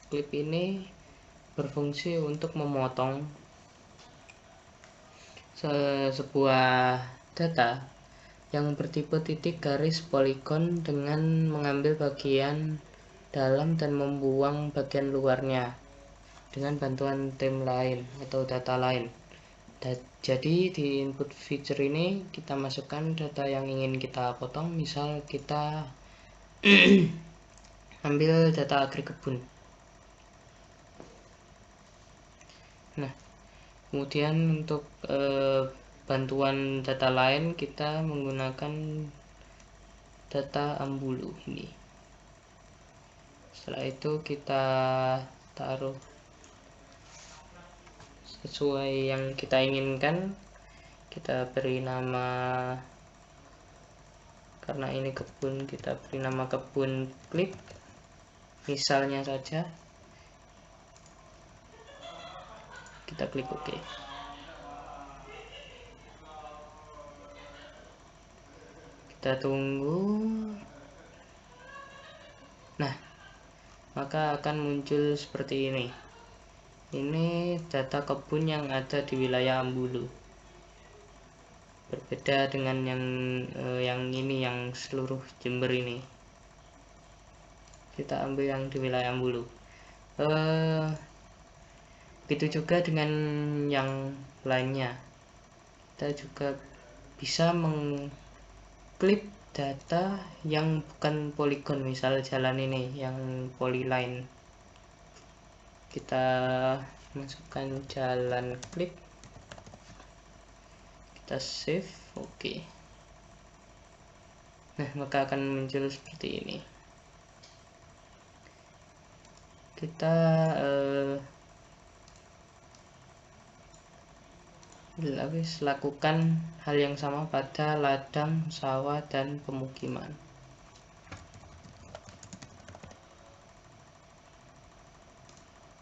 Klip ini berfungsi untuk memotong sebuah data yang bertipe titik garis poligon dengan mengambil bagian dalam dan membuang bagian luarnya dengan bantuan tim lain atau data lain. Jadi di input feature ini kita masukkan data yang ingin kita potong, misal kita ambil data agri kebun. Nah, kemudian untuk bantuan data lain kita menggunakan data Ambulu ini. Setelah itu kita taruh sesuai yang kita inginkan. Kita beri nama, karena ini kebun, kita beri nama kebun klip misalnya saja. Kita klik OK. Kita tunggu. Nah, maka akan muncul seperti ini. Ini data kebun yang ada di wilayah Ambulu. Berbeda dengan yang ini, yang seluruh Jember ini. Kita ambil yang di wilayah Ambulu. Begitu juga dengan yang lainnya. Kita juga bisa mengklip data yang bukan poligon, misal jalan ini yang polyline. Kita masukkan jalan klip, kita save, oke. Nah, maka akan muncul seperti ini. Kita lakukan hal yang sama pada ladang, sawah, dan pemukiman.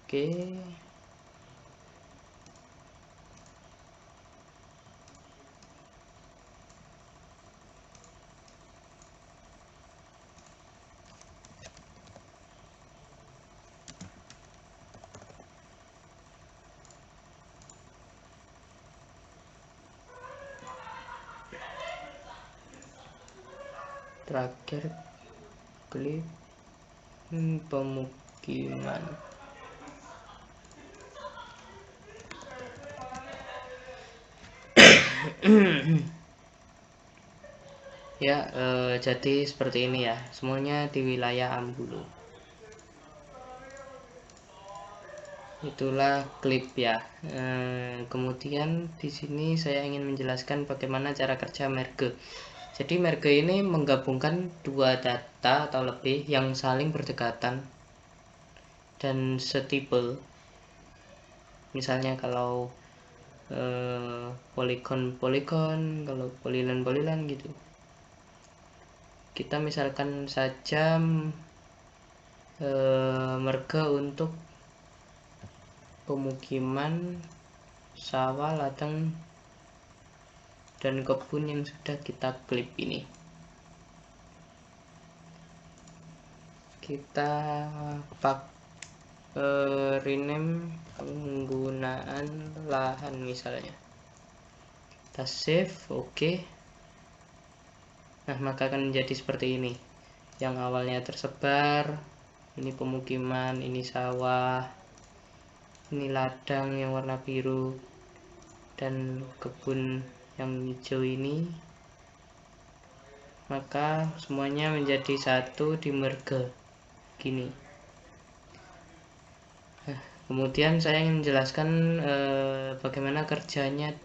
Oke. Terakhir klip pemukiman. Ya, jadi seperti ini ya, semuanya di wilayah Ambulu. Itulah klip ya. Kemudian di sini saya ingin menjelaskan bagaimana cara kerja merge. Jadi merge ini menggabungkan dua data atau lebih yang saling berdekatan dan setipe. Misalnya kalau poligon, kalau polilan gitu. Kita misalkan saja merge untuk pemukiman, sawah, ladang, dan kebun yang sudah kita klip ini. kita rename penggunaan lahan misalnya, kita save. Oke. Nah, maka akan menjadi seperti ini. Yang awalnya tersebar, ini pemukiman, ini sawah, ini ladang yang warna biru, dan kebun yang hijau ini, maka semuanya menjadi satu di merge gini. Nah, kemudian saya ingin menjelaskan bagaimana kerjanya,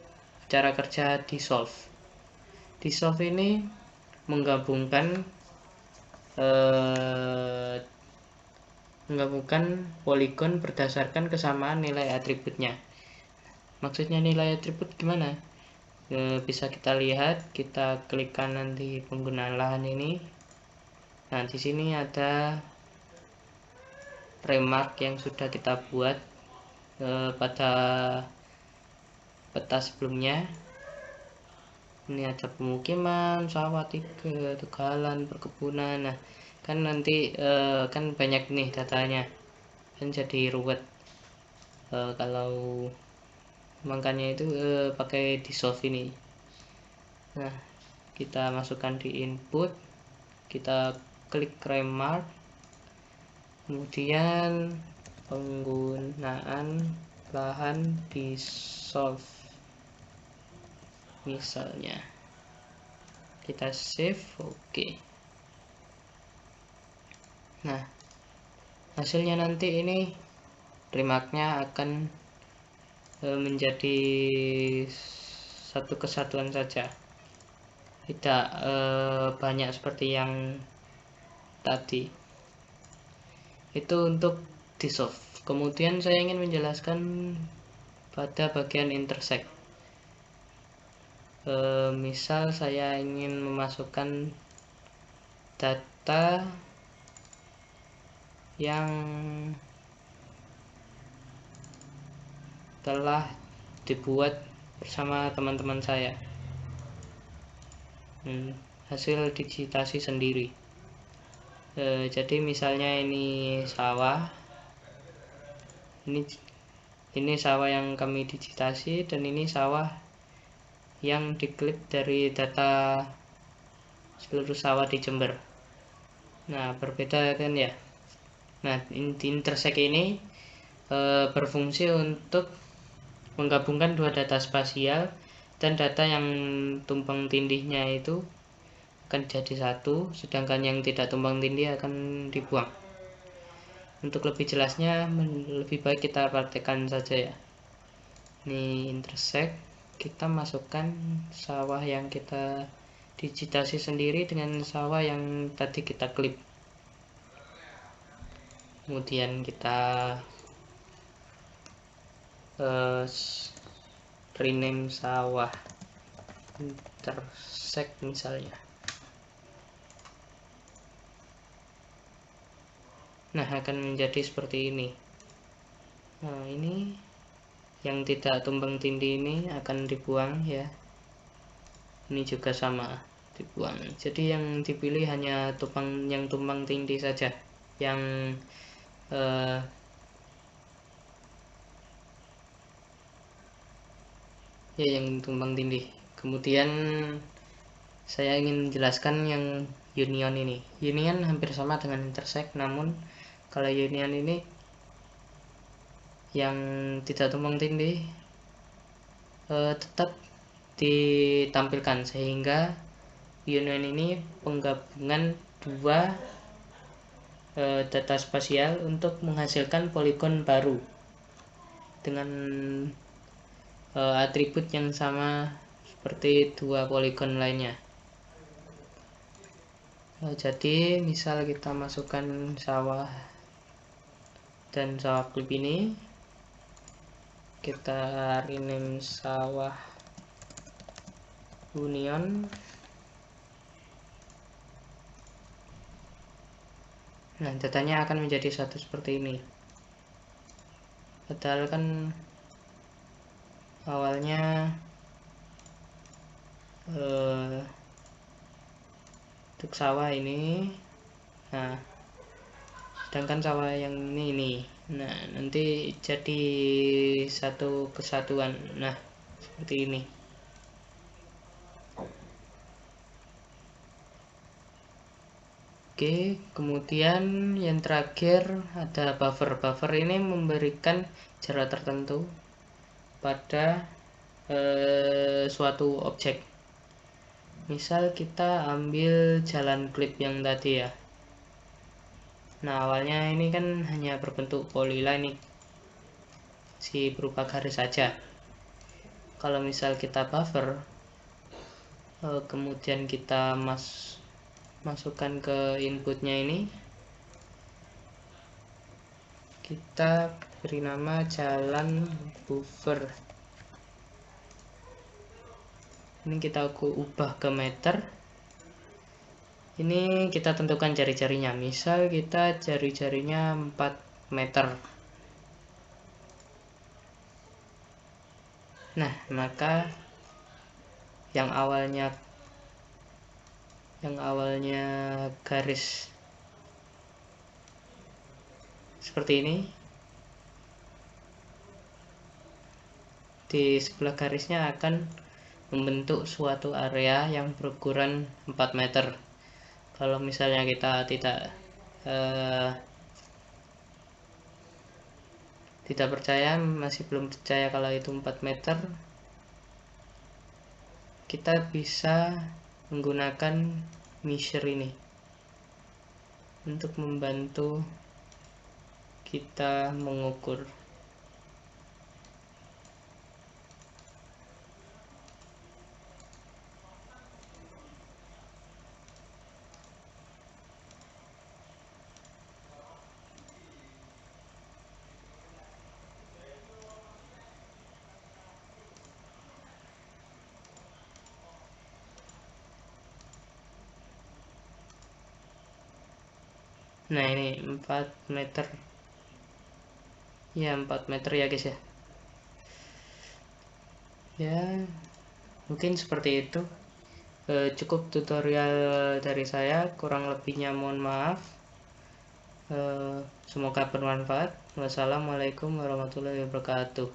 cara kerja dissolve. Dissolve ini menggabungkan poligon berdasarkan kesamaan nilai atributnya. Maksudnya nilai atribut gimana? Bisa kita lihat, kita klik kanan di penggunaan lahan ini. Nah, di sini ada remark yang sudah kita buat pada peta sebelumnya. Ini ada pemukiman, sawah 3, tegalan, perkebunan. Nah, kan nanti kan banyak nih datanya, kan jadi ruwet kalau makanya itu pakai dissolve ini. Nah, kita masukkan di input, kita klik remark, kemudian penggunaan lahan dissolve misalnya, kita save. Oke. Nah, hasilnya nanti ini remarknya akan menjadi satu kesatuan saja, tidak banyak seperti yang tadi. Itu untuk dissolve. Kemudian saya ingin menjelaskan pada bagian intersect. Misal saya ingin memasukkan data yang telah dibuat bersama teman-teman saya, hasil digitasi sendiri. Jadi misalnya ini sawah, ini sawah yang kami digitasi, dan ini sawah yang diklip dari data seluruh sawah di Jember. Nah, berbeda kan ya. Nah, intersect ini berfungsi untuk menggabungkan dua data spasial, dan data yang tumpang tindihnya itu akan jadi satu, sedangkan yang tidak tumpang tindih akan dibuang. Untuk lebih jelasnya, lebih baik kita praktekkan saja ya. Ini intersect, kita masukkan sawah yang kita digitasi sendiri dengan sawah yang tadi kita klip. Kemudian kita rename sawah intersect misalnya. Nah, akan menjadi seperti ini. Nah, ini yang tidak tumpang tindih ini akan dibuang ya. Ini juga sama, dibuang. Jadi yang dipilih hanya yang tumpang tindih saja, yang yang tumpang tindih. Kemudian saya ingin menjelaskan yang union ini. Union hampir sama dengan intersect, namun kalau union ini yang tidak tumpang tindih tetap ditampilkan, sehingga union ini penggabungan dua data spasial untuk menghasilkan poligon baru dengan atribut yang sama seperti dua poligon lainnya. Jadi misal kita masukkan sawah dan sawah klip ini, kita rename sawah union. Nah, datanya akan menjadi satu seperti ini. Padahal kan awalnya untuk sawah ini. Nah, sedangkan sawah yang ini. Nah, nanti jadi satu kesatuan. Nah, seperti ini. Oke, kemudian yang terakhir ada buffer. Buffer ini memberikan jarak tertentu pada suatu objek. Misal kita ambil jalan klip yang tadi ya. Nah, awalnya ini kan hanya berbentuk polyline, si berupa garis saja. Kalau misal kita buffer, kemudian kita masukkan ke inputnya ini, kita beri nama jalan buffer. Ini kita ubah ke meter. Ini kita tentukan jari-jarinya. Misal kita jari-jarinya 4 meter. Nah, maka yang awalnya garis seperti ini, di sebelah garisnya akan membentuk suatu area yang berukuran 4 meter. Kalau misalnya kita tidak percaya, masih belum percaya kalau itu 4 meter, kita bisa menggunakan measure ini untuk membantu kita mengukur. Nah, ini 4 meter. Ya, 4 meter ya guys ya. Ya, mungkin seperti itu. Cukup tutorial dari saya, kurang lebihnya mohon maaf. Semoga bermanfaat. Wassalamualaikum warahmatullahi wabarakatuh.